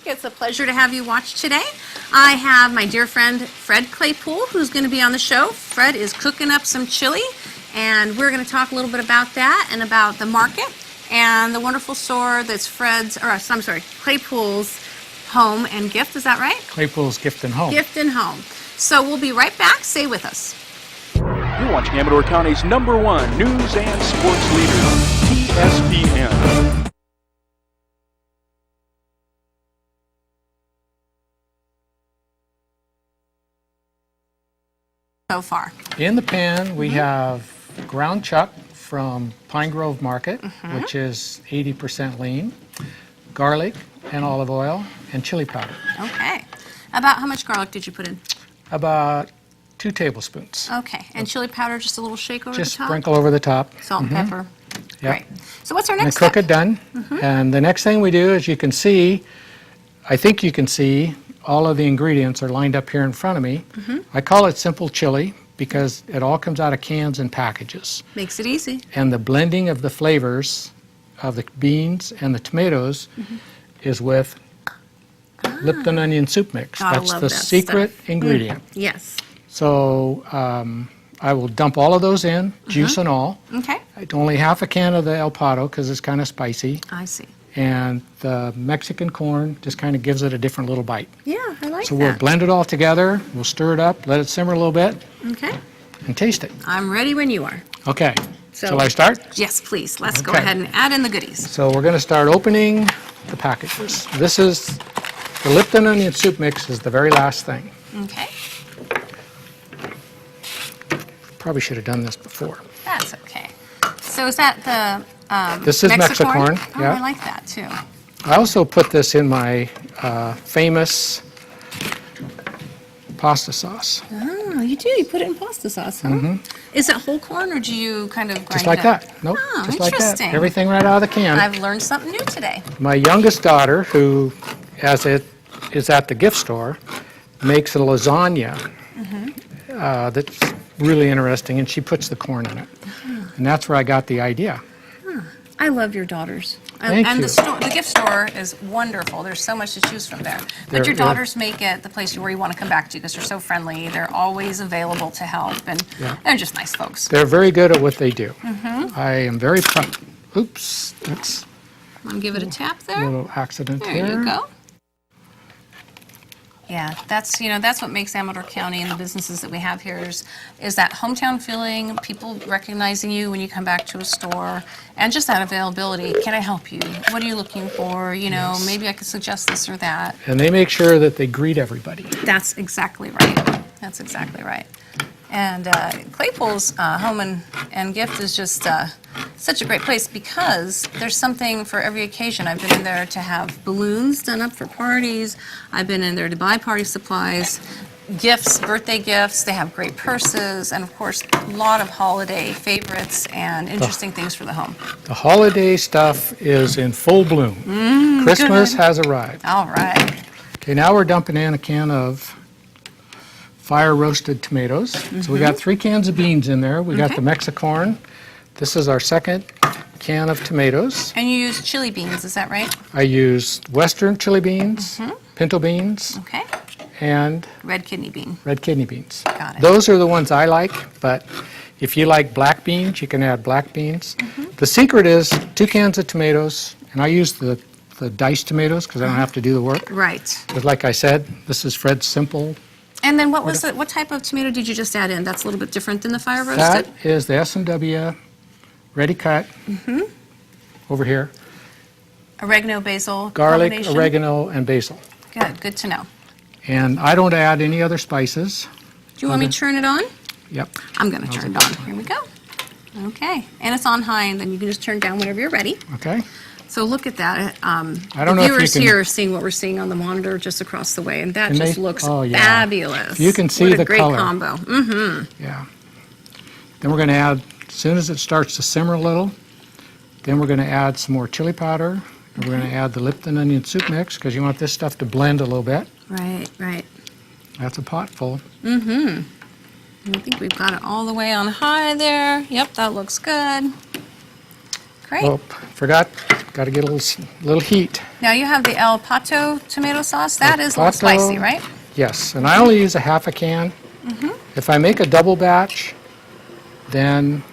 It's a pleasure to have you watch today. I have my dear friend Fred Claypool, who's going to be on the show. Fred is cooking up some chili, and we're going to talk a little bit about that and about the market and the wonderful store that's Claypool's Home and Gift. Is that right? Claypool's Gift and Home. Gift and Home. So we'll be right back. Stay with us. You're watching Amador County's #1 news and sports leader, TSPN. So far. In the pan, we have ground chuck from Pine Grove Market, which is 80% lean, garlic and olive oil, and chili powder. Okay. About how much garlic did you put in? About 2 tablespoons. Okay. And chili powder, just a little shake over the top? Just sprinkle over the top. Salt and pepper. Yep. Great. So what's our And next cook step? it done. And the next thing we do, as you can see, I think you can see, all of the ingredients are lined up here in front of me. I call it simple chili because it all comes out of cans and packages. Makes it easy. And the blending of the flavors of the beans and the tomatoes is with Lipton onion soup mix. Gotta That's love the that secret stuff. ingredient. Yes. So I will dump all of those in, juice and all. Okay. Only half a can of the El Pato because it's kind of spicy. I see. And the Mexican corn just kind of gives it a different little bite. Yeah, I like So that. we'll blend it all together, we'll stir it up, let it simmer a little bit, Okay. and taste it. I'm ready when you are. Okay, So- shall I start? Yes, please. Let's go Okay. ahead and add in the goodies. So we're going to start opening the packages. This is, the Lipton onion soup mix is the very last thing. Okay. Probably should have done this before. That's okay. So is that the This is Mexicorn, Oh, yeah. I like that too. I also put this in my famous pasta sauce. Oh, you do? You put it in pasta sauce, huh? Is it whole corn or do you kind of grind Just like it up? that. Nope, Oh, just like that. interesting. Everything right out of the can. I've learned something new today. My youngest daughter, who, as it is at the gift store, makes a lasagna that's really interesting, and she puts the corn in it. And that's where I got the idea. I love your daughters. Thank and you. the gift store is wonderful. There's so much to choose from there. But your They're- daughters make it the place where you want to come back to because they're so friendly. They're always available to help, and they're just nice folks. They're very good at what they do. I am very proud. Oops, that's I'm gonna give it a tap a there. little accident There here. you go. Yeah, that's what makes Amador County and the businesses that we have here is that hometown feeling, people recognizing you when you come back to a store, and just that availability. Can I help you? What are you looking for? You know, maybe I could suggest this or that. And they make sure that they greet everybody. That's exactly right. That's exactly right. And Claypool's Home and Gift is just such a great place because there's something for every occasion. I've been in there to have balloons done up for parties. I've been in there to buy party supplies, gifts, birthday gifts. They have great purses, and of course, a lot of holiday favorites and interesting things for the home. The holiday stuff is in full bloom. Christmas has arrived. All right. Okay, now we're dumping in a can of fire roasted tomatoes. So we got 3 cans of beans in there. We got the Mexicorn. This is our second can of tomatoes. And you use chili beans, is that right? I used Western chili beans, pinto beans, Okay. and Red kidney bean. red kidney beans. Got it. Those are the ones I like, but if you like black beans, you can add black beans. The secret is 2 cans of tomatoes, and I use the diced tomatoes because I don't have to do the work. Right. But like I said, this is Fred's simple. And then what type of tomato did you just add in? That's a little bit different than the fire roasted? That is the S&W ready cut over here. Oregano, basil Garlic, combination? oregano, and basil. Good to know. And I don't add any other spices. Do you want me to turn it on? Yep. I'm going to turn it on. Here we go. Okay. And it's on high, and then you can just turn down whenever you're ready. Okay. So look at that. I don't the know if you viewers can- here are seeing what we're seeing on the monitor just across the way, and that And just they- looks oh, yeah. fabulous. You can see what a the great color. combo. Yeah. Then we're going to add, as soon as it starts to simmer a little, then we're going to add some more chili powder. And we're going to add the Lipton onion soup mix because you want this stuff to blend a little bit. Right, right. That's a pot full. And I think we've got it all the way on high there. Yep, that looks good. Great. Oh, forgot got to get a little heat. Now you have the El Pato tomato sauce. That is a little Pato. spicy, right? Yes, and I only use a half a can. If I make a double batch, then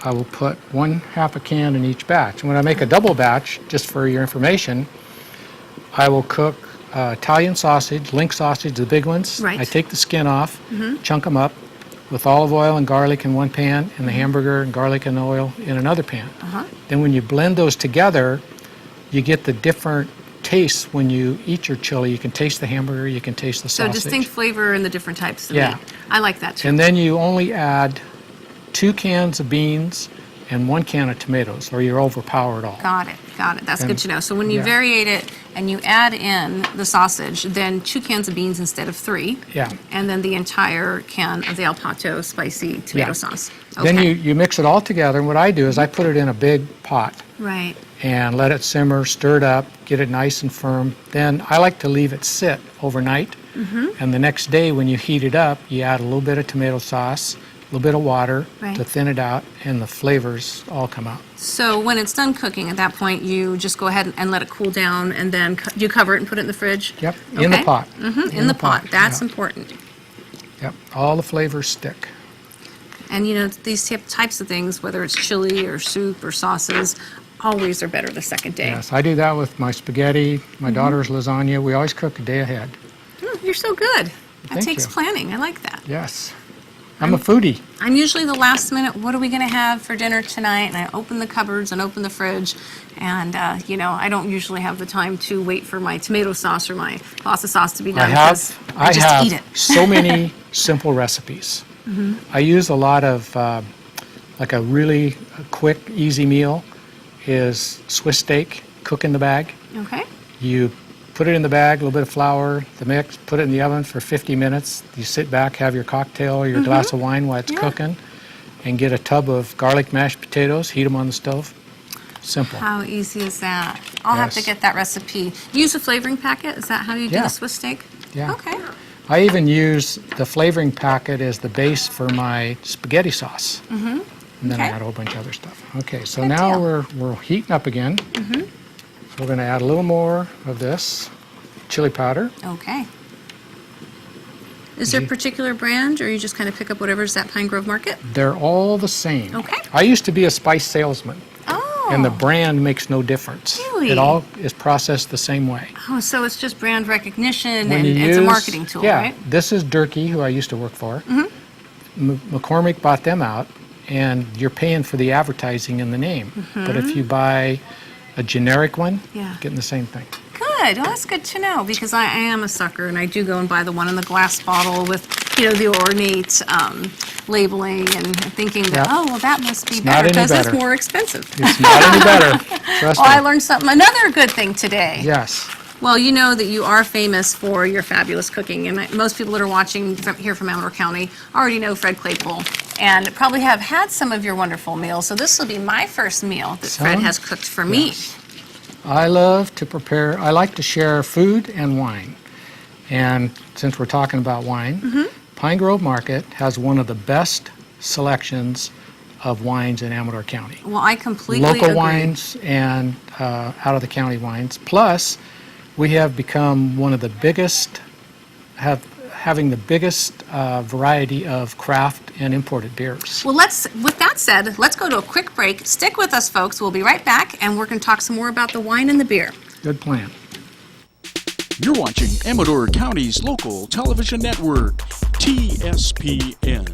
I will put 1/2 a can in each batch. And when I make a double batch, just for your information, I will cook Italian sausage, link sausage, the big ones. Right. I take the skin off, chunk them up with olive oil and garlic in one pan, and the hamburger and garlic and oil in another pan. Then when you blend those together, you get the different tastes when you eat your chili. You can taste the hamburger, you can taste the So sausage. distinct flavor in the different types of Yeah. meat. I like that too. And then you only add 2 cans of beans and 1 can of tomatoes, or you're overpowered all. Got it. That's good And- to know. So when you yeah. variate it and you add in the sausage, then 2 cans of beans instead of 3. Yeah. And then the entire can of the El Pato spicy tomato Yeah. sauce. Then Okay. you mix it all together, and what I do is I put it in a big pot Right. and let it simmer, stir it up, get it nice and firm. Then I like to leave it sit overnight, and the next day when you heat it up, you add a little bit of tomato sauce, a little bit of water Right. to thin it out, and the flavors all come out. So when it's done cooking, at that point, you just go ahead and let it cool down, and then you cover it and put it in the fridge? Yep, in the Okay. pot. In the pot. That's yeah. important. Yep, all the flavors stick. And you know, these types of things, whether it's chili or soup or sauces, always are better the second day. Yes, I do that with my spaghetti, my daughter's lasagna. We always cook a day ahead. You're so good. That Thank takes you. planning. I like that. Yes. I'm a foodie. I'm usually the last minute, what are we going to have for dinner tonight? And I open the cupboards and open the fridge. And, you know, I don't usually have the time to wait for my tomato sauce or my pasta sauce to be done. 'cause I just eat it. so many simple recipes. I use a lot of, like a really quick, easy meal is Swiss steak, cook in the bag. Okay. You put it in the bag, a little bit of flour, the mix, put it in the oven for 50 minutes. You sit back, have your cocktail or your glass of wine while it's Yeah. cooking, and get a tub of garlic mashed potatoes, heat them on the stove. Simple. How easy is that? I'll have to Yes. get that recipe. Use a flavoring packet? Is that how you do Yeah. the Swiss steak? Yeah. Okay. I even use the flavoring packet as the base for my spaghetti sauce. And then I Okay. add a whole bunch of other stuff. Okay, so Good now deal. we're heating up again. So we're going to add a little more of this chili powder. Okay. Is there a particular brand, or you just kind of pick up whatever's at Pine Grove Market? They're all the same. Okay. I used to be a spice salesman, Oh. and the brand makes no difference. Really? It all is processed the same way. Oh, so it's just brand recognition, When and you it's a use- marketing tool, yeah, right? this is Durkee, who I used to work for. McCormick bought them out, and you're paying for the advertising in the name. But if you buy a generic one, Yeah. you're getting the same thing. Good. Well, that's good to know, because I am a sucker, and I do go and buy the one in the glass bottle with, you know, the ornate labeling, and thinking that, Yeah. oh, well, that must be not better any because it's better. more expensive. It's not any better. Trust Well, I me. learned something, another good thing today. Yes. Well, you know that you are famous for your fabulous cooking, and most people that are watching here from Amador County already know Fred Claypool, and probably have had some of your wonderful meals. So this will be my first meal that Fred Some? has cooked for me. Yes. I love to prepare, I like to share food and wine. And since we're talking about wine, Pine Grove Market has one of the best selections of wines in Amador County. Well, I completely Local agree. wines and out of the county wines. Plus, we have become one of the biggest, having the biggest variety of craft and imported beers. Well, with that said, let's go to a quick break. Stick with us, folks. We'll be right back, and we're going to talk some more about the wine and the beer. Good plan. You're watching Amador County's local television network, TSPN.